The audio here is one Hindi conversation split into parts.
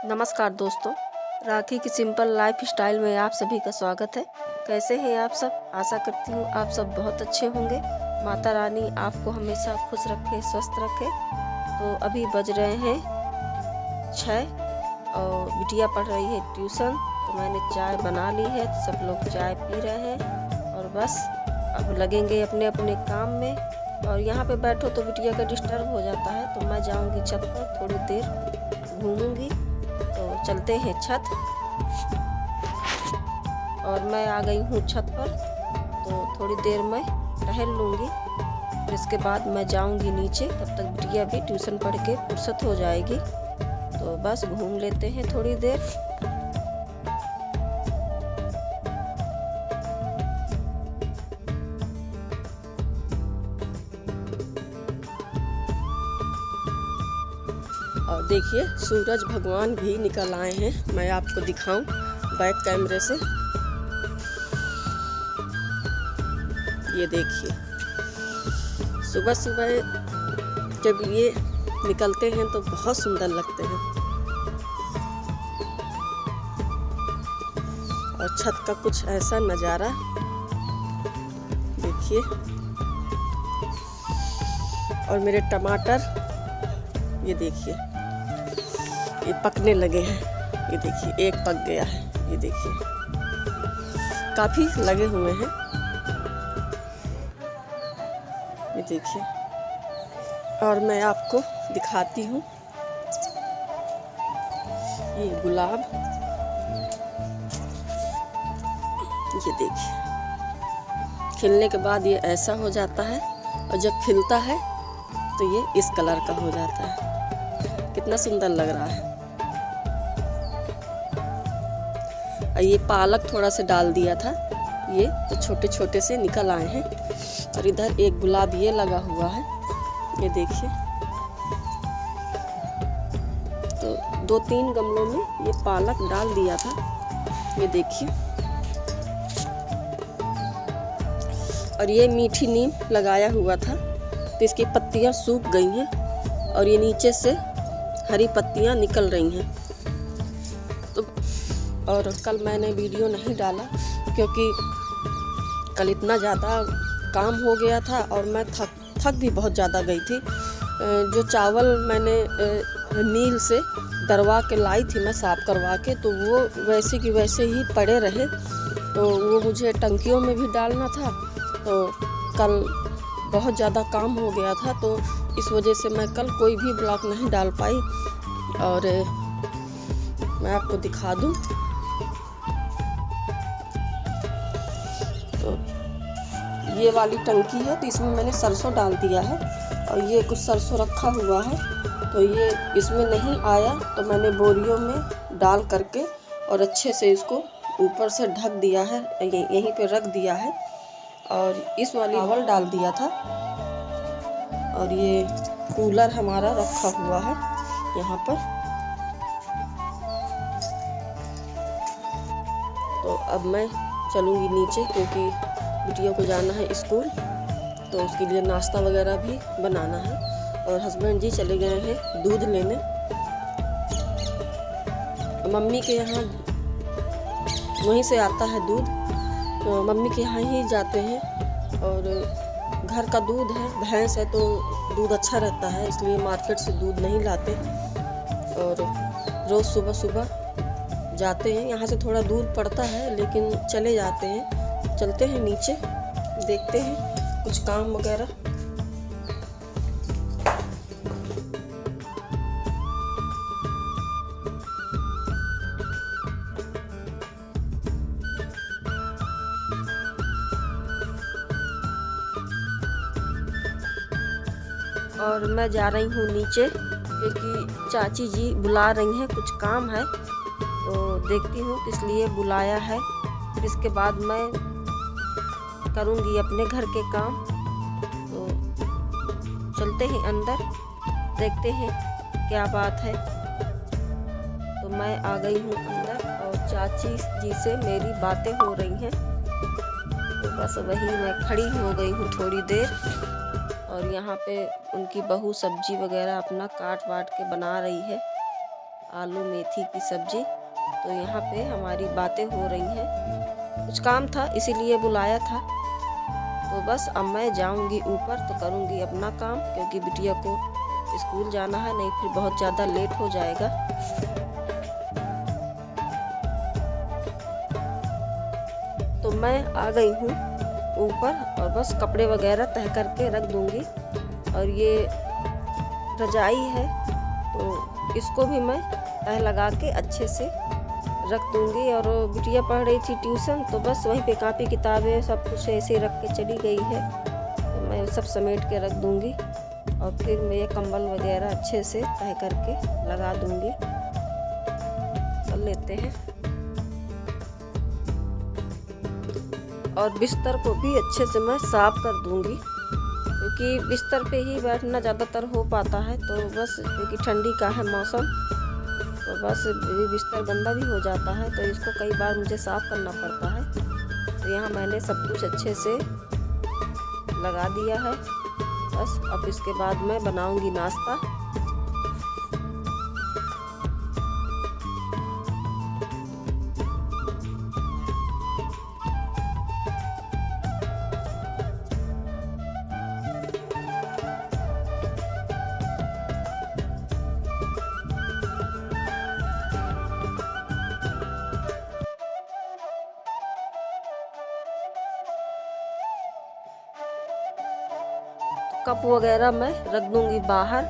नमस्कार दोस्तों, राखी की सिंपल लाइफ स्टाइल में आप सभी का स्वागत है। कैसे हैं आप सब? आशा करती हूँ आप सब बहुत अच्छे होंगे। माता रानी आपको हमेशा खुश रखे, स्वस्थ रखे। तो अभी बज रहे हैं 6 और बिटिया पढ़ रही है ट्यूशन। तो मैंने चाय बना ली है, तो सब लोग चाय पी रहे हैं और बस अब लगेंगे अपने अपने काम में। और यहाँ पे बैठो तो बिटिया का डिस्टर्ब हो जाता है, तो मैं जाऊँगी छत पर, थोड़ी देर घूमूंगी। तो चलते हैं छत। और मैं आ गई हूँ छत पर, तो थोड़ी देर में टहल लूँगी। फिर इसके बाद मैं जाऊँगी नीचे। तब तक बिटिया भी ट्यूशन पढ़ के फुर्सत हो जाएगी। तो बस घूम लेते हैं थोड़ी देर। और देखिए सूरज भगवान भी निकल आए हैं। मैं आपको दिखाऊं बैक कैमरे से। ये देखिए सुबह सुबह जब ये निकलते हैं तो बहुत सुंदर लगते हैं। और छत का कुछ ऐसा नज़ारा देखिए। और मेरे टमाटर ये देखिए, ये पकने लगे हैं। ये देखिए एक पक गया है। ये देखिए काफ़ी लगे हुए हैं। ये देखिए। और मैं आपको दिखाती हूँ ये गुलाब। ये देखिए खिलने के बाद ये ऐसा हो जाता है, और जब खिलता है तो ये इस कलर का हो जाता है। कितना सुंदर लग रहा है। और ये पालक थोड़ा सा डाल दिया था, ये तो छोटे छोटे से निकल आए हैं। और इधर एक गुलाब ये लगा हुआ है। ये देखिए। तो 2-3 गमलों में ये पालक डाल दिया था। ये देखिए। और ये मीठी नीम लगाया हुआ था, तो इसकी पत्तियां सूख गई हैं और ये नीचे से हरी पत्तियां निकल रही हैं। तो और कल मैंने वीडियो नहीं डाला क्योंकि कल इतना ज़्यादा काम हो गया था और मैं थक भी बहुत ज़्यादा गई थी। जो चावल मैंने मील से दरवा के लाई थी मैं साफ़ करवा के, तो वो वैसे की वैसे ही पड़े रहे। तो वो मुझे टंकियों में भी डालना था। तो कल बहुत ज़्यादा काम हो गया था, तो इस वजह से मैं कल कोई भी ब्लॉग नहीं डाल पाई। और मैं आपको दिखा दूं तो ये वाली टंकी है, तो इसमें मैंने सरसों डाल दिया है। और ये कुछ सरसों रखा हुआ है, तो ये इसमें नहीं आया तो मैंने बोरियों में डाल करके और अच्छे से इसको ऊपर से ढक दिया है, यहीं पे रख दिया है। और इस वाली चावल डाल दिया था। और ये कूलर हमारा रखा हुआ है यहाँ पर। तो अब मैं चलूँगी नीचे क्योंकि बिटिया को जाना है स्कूल, तो उसके लिए नाश्ता वगैरह भी बनाना है। और हस्बैंड जी चले गए हैं दूध लेने। मम्मी के यहाँ वहीं से आता है दूध, तो मम्मी के यहाँ ही जाते हैं। और घर का दूध है, भैंस है, तो दूध अच्छा रहता है, इसलिए मार्केट से दूध नहीं लाते। और रोज़ सुबह सुबह जाते हैं। यहाँ से थोड़ा दूर पड़ता है लेकिन चले जाते हैं। चलते हैं नीचे, देखते हैं कुछ काम वगैरह। और मैं जा रही हूँ नीचे क्योंकि चाची जी बुला रही हैं, कुछ काम है। तो देखती हूँ किस लिए बुलाया है। फिर इसके बाद मैं करूँगी अपने घर के काम। तो चलते हैं अंदर, देखते हैं क्या बात है। तो मैं आ गई हूँ अंदर और चाची जी से मेरी बातें हो रही हैं। तो बस वही मैं खड़ी हो गई हूँ थोड़ी देर। और यहाँ पे उनकी बहू सब्जी वगैरह अपना काट वाट के बना रही है। आलू मेथी की सब्जी। तो यहाँ पे हमारी बातें हो रही हैं, कुछ काम था इसीलिए बुलाया था। तो बस अब मैं जाऊँगी ऊपर तो करूँगी अपना काम, क्योंकि बिटिया को स्कूल जाना है, नहीं फिर बहुत ज़्यादा लेट हो जाएगा। तो मैं आ गई हूँ ऊपर और बस कपड़े वगैरह तह करके रख दूँगी। और ये रजाई है तो इसको भी मैं तह लगा के अच्छे से रख दूँगी। और बिटिया पढ़ रही थी ट्यूशन, तो बस वहीं पे कापी किताबें सब कुछ ऐसे रख के चली गई है, तो मैं सब समेट के रख दूँगी। और फिर मैं ये कंबल वगैरह अच्छे से तह करके लगा दूँगी। कर लेते हैं। और बिस्तर को भी अच्छे से मैं साफ कर दूँगी, क्योंकि बिस्तर पे ही बैठना ज़्यादातर हो पाता है। तो बस क्योंकि ठंडी का है मौसम, तो बस बिस्तर गंदा भी हो जाता है, तो इसको कई बार मुझे साफ़ करना पड़ता है। तो यहाँ मैंने सब कुछ अच्छे से लगा दिया है। बस अब इसके बाद मैं बनाऊंगी नाश्ता। कप वगैरह मैं रख दूंगी बाहर,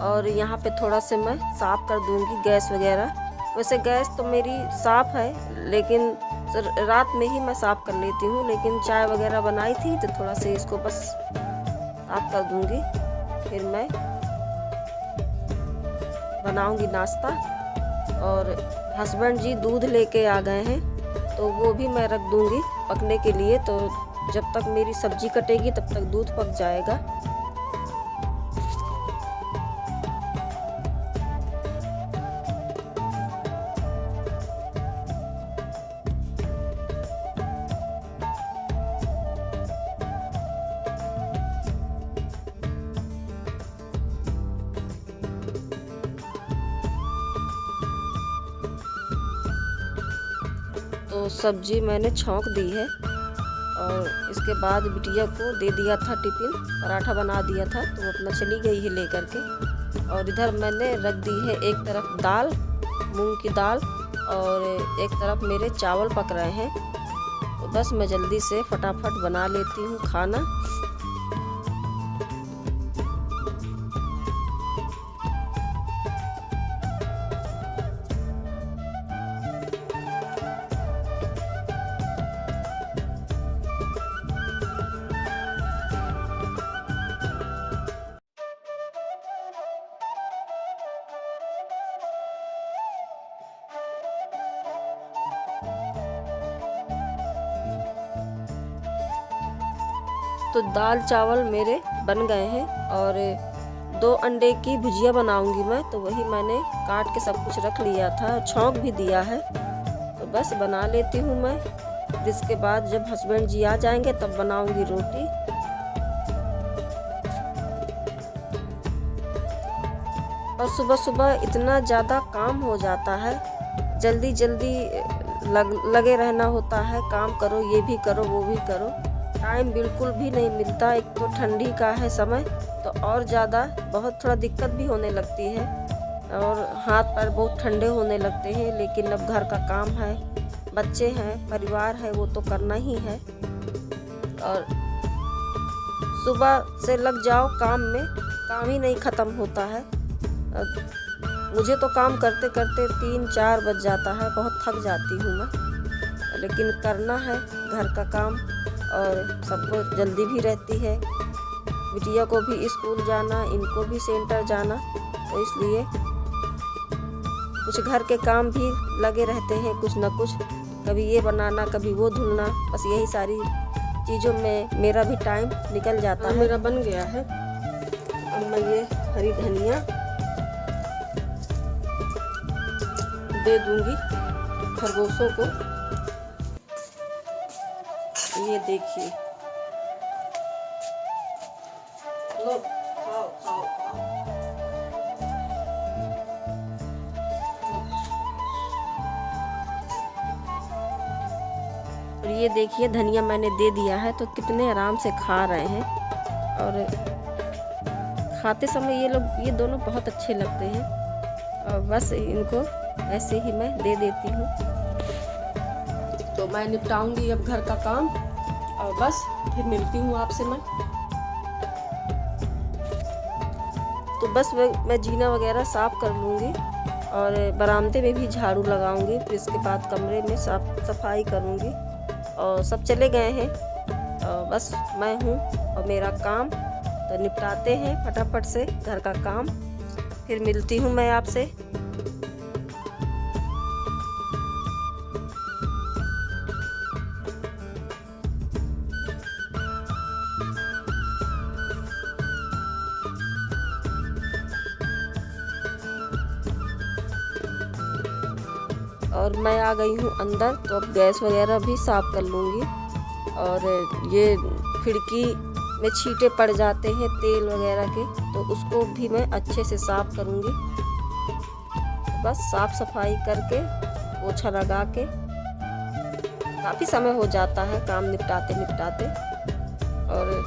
और यहाँ पे थोड़ा से मैं साफ़ कर दूंगी गैस वगैरह। वैसे गैस तो मेरी साफ़ है, लेकिन रात में ही मैं साफ़ कर लेती हूँ। लेकिन चाय वगैरह बनाई थी तो थोड़ा से इसको बस साफ़ कर दूंगी। फिर मैं बनाऊंगी नाश्ता। और हस्बैंड जी दूध लेके आ गए हैं, तो वो भी मैं रख दूंगी पकने के लिए। तो जब तक मेरी सब्जी कटेगी तब तक दूध पक जाएगा। तो सब्जी मैंने छौंक दी है, और इसके बाद बिटिया को दे दिया था टिफ़िन, पराठा बना दिया था, तो वो अपना चली गई है लेकर के। और इधर मैंने रख दी है एक तरफ दाल, मूंग की दाल, और एक तरफ मेरे चावल पक रहे हैं। तो बस मैं जल्दी से फटाफट बना लेती हूँ खाना। तो दाल चावल मेरे बन गए हैं, और 2 अंडे की भुजिया बनाऊंगी मैं। तो वही मैंने काट के सब कुछ रख लिया था, छौंक भी दिया है। तो बस बना लेती हूँ मैं। जिसके बाद जब हस्बैंड जी आ जाएंगे तब बनाऊंगी रोटी। और सुबह सुबह इतना ज़्यादा काम हो जाता है, जल्दी जल्दी लगे रहना होता है। काम करो, ये भी करो, वो भी करो, टाइम बिल्कुल भी नहीं मिलता। एक तो ठंडी का है समय, तो और ज़्यादा बहुत थोड़ा दिक्कत भी होने लगती है, और हाथ पैर बहुत ठंडे होने लगते हैं। लेकिन अब घर का काम है, बच्चे हैं, परिवार है, वो तो करना ही है। और सुबह से लग जाओ काम में, काम ही नहीं ख़त्म होता है। मुझे तो काम करते करते 3-4 बज जाता है, बहुत थक जाती हूँ मैं। लेकिन करना है घर का काम, और सबको जल्दी भी रहती है। बिटिया को भी स्कूल जाना, इनको भी सेंटर जाना, तो इसलिए कुछ घर के काम भी लगे रहते हैं, कुछ न कुछ, कभी ये बनाना, कभी वो धुलना। बस यही सारी चीज़ों में मेरा भी टाइम निकल जाता है। मेरा बन गया है। अब मैं ये हरी धनिया दे दूंगी खरगोशों को। ये देखिए, लो खाओ खाओ खाओ। ये देखिए धनिया मैंने दे दिया है तो कितने आराम से खा रहे हैं। और खाते समय ये दोनों बहुत अच्छे लगते हैं। और बस इनको ऐसे ही मैं दे देती हूँ। तो मैं निपटाऊंगी अब घर का काम और बस फिर मिलती हूँ आपसे मैं। तो बस मैं जीना वगैरह साफ़ कर लूँगी और बरामदे में भी झाड़ू लगाऊंगी। फिर इसके बाद कमरे में साफ सफाई करूँगी। और सब चले गए हैं और बस मैं हूँ और मेरा काम। तो निपटाते हैं फटाफट से घर का काम, फिर मिलती हूँ मैं आपसे। और मैं आ गई हूँ अंदर, तो अब गैस वगैरह भी साफ़ कर लूँगी। और ये खिड़की में छींटे पड़ जाते हैं तेल वगैरह के, तो उसको भी मैं अच्छे से साफ़ करूँगी। बस साफ़ सफाई करके पोछा लगा के काफ़ी समय हो जाता है काम निपटाते निपटाते। और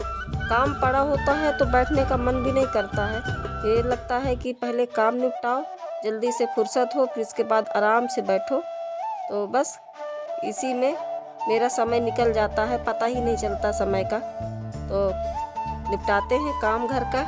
काम पड़ा होता है तो बैठने का मन भी नहीं करता है। ये लगता है कि पहले काम निपटाओ, जल्दी से फुर्सत हो, फिर इसके बाद आराम से बैठो। तो बस इसी में मेरा समय निकल जाता है, पता ही नहीं चलता समय का। तो निपटाते हैं काम घर का।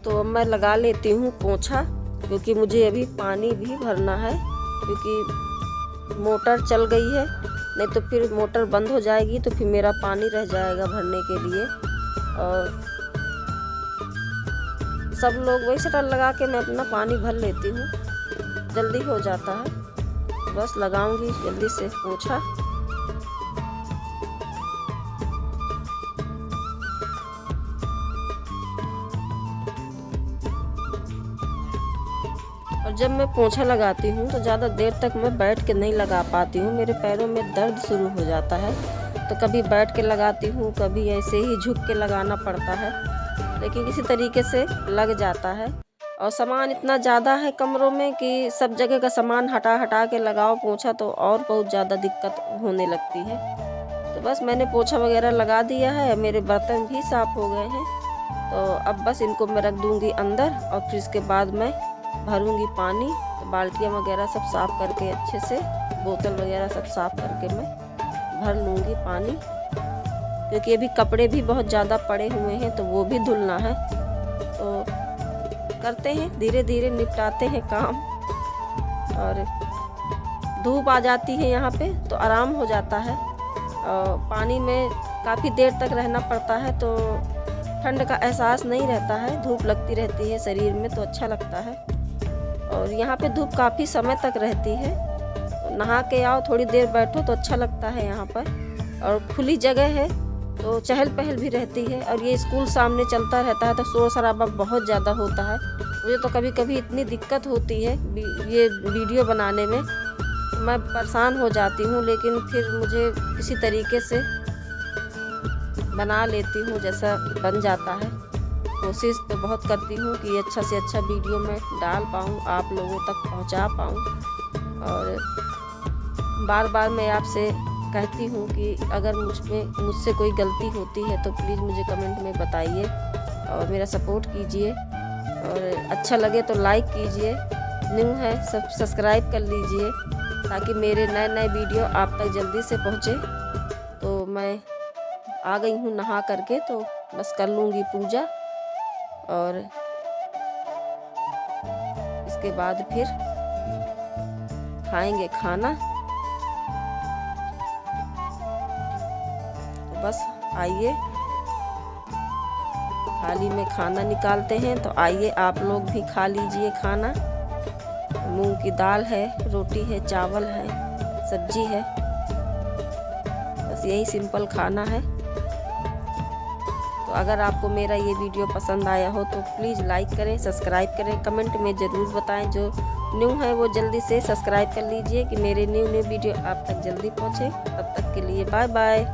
तो मैं लगा लेती हूँ पोंछा, क्योंकि मुझे अभी पानी भी भरना है। क्योंकि मोटर चल गई है, नहीं तो फिर मोटर बंद हो जाएगी तो फिर मेरा पानी रह जाएगा भरने के लिए। और सब लोग वही शटर लगा के मैं अपना पानी भर लेती हूँ, जल्दी हो जाता है। बस लगाऊंगी जल्दी से पोंछा। और जब मैं पोंछा लगाती हूँ तो ज़्यादा देर तक मैं बैठ के नहीं लगा पाती हूँ, मेरे पैरों में दर्द शुरू हो जाता है। तो कभी बैठ के लगाती हूँ, कभी ऐसे ही झुक के लगाना पड़ता है, लेकिन किसी तरीके से लग जाता है। और सामान इतना ज़्यादा है कमरों में कि सब जगह का सामान हटा हटा के लगाओ पोंछा, तो और बहुत ज़्यादा दिक्कत होने लगती है। तो बस मैंने पोंछा वगैरह लगा दिया है, मेरे बर्तन भी साफ़ हो गए हैं। तो अब बस इनको मैं रख दूँगी अंदर और फिर इसके बाद मैं भरूंगी पानी। तो बाल्टियाँ वगैरह सब साफ़ करके अच्छे से, बोतल वगैरह सब साफ़ करके मैं भर लूँगी पानी। क्योंकि अभी कपड़े भी बहुत ज़्यादा पड़े हुए हैं तो वो भी धुलना है। तो करते हैं धीरे धीरे, निपटाते हैं काम। और धूप आ जाती है यहाँ पे तो आराम हो जाता है। और पानी में काफ़ी देर तक रहना पड़ता है तो ठंड का एहसास नहीं रहता है, धूप लगती रहती है शरीर में तो अच्छा लगता है। और यहाँ पे धूप काफ़ी समय तक रहती है, तो नहा के आओ, थोड़ी देर बैठो तो अच्छा लगता है यहाँ पर। और खुली जगह है तो चहल पहल भी रहती है। और ये स्कूल सामने चलता रहता है तो शोर शराबा बहुत ज़्यादा होता है। मुझे तो कभी कभी इतनी दिक्कत होती है ये वीडियो बनाने में, मैं परेशान हो जाती हूँ। लेकिन फिर मुझे किसी तरीके से बना लेती हूँ, जैसा बन जाता है। कोशिश तो बहुत करती हूँ कि अच्छा से अच्छा वीडियो मैं डाल पाऊँ, आप लोगों तक पहुँचा पाऊँ। और बार बार मैं आपसे कहती हूँ कि अगर मुझसे कोई गलती होती है तो प्लीज़ मुझे कमेंट में बताइए और मेरा सपोर्ट कीजिए। और अच्छा लगे तो लाइक कीजिए, न्यू है सब सब्सक्राइब कर लीजिए ताकि मेरे नए नए वीडियो आप तक जल्दी से पहुँचे। तो मैं आ गई हूँ नहा करके, तो बस कर लूँगी पूजा और इसके बाद फिर खाएंगे खाना। तो बस आइए थाली में खाना निकालते हैं। तो आइए आप लोग भी खा लीजिए खाना। मूंग की दाल है, रोटी है, चावल है, सब्जी है, बस यही सिंपल खाना है। तो अगर आपको मेरा ये वीडियो पसंद आया हो तो प्लीज़ लाइक करें, सब्सक्राइब करें, कमेंट में ज़रूर बताएं। जो न्यू है वो जल्दी से सब्सक्राइब कर लीजिए कि मेरे न्यू वीडियो आप तक जल्दी पहुँचे। तब तक के लिए बाय बाय।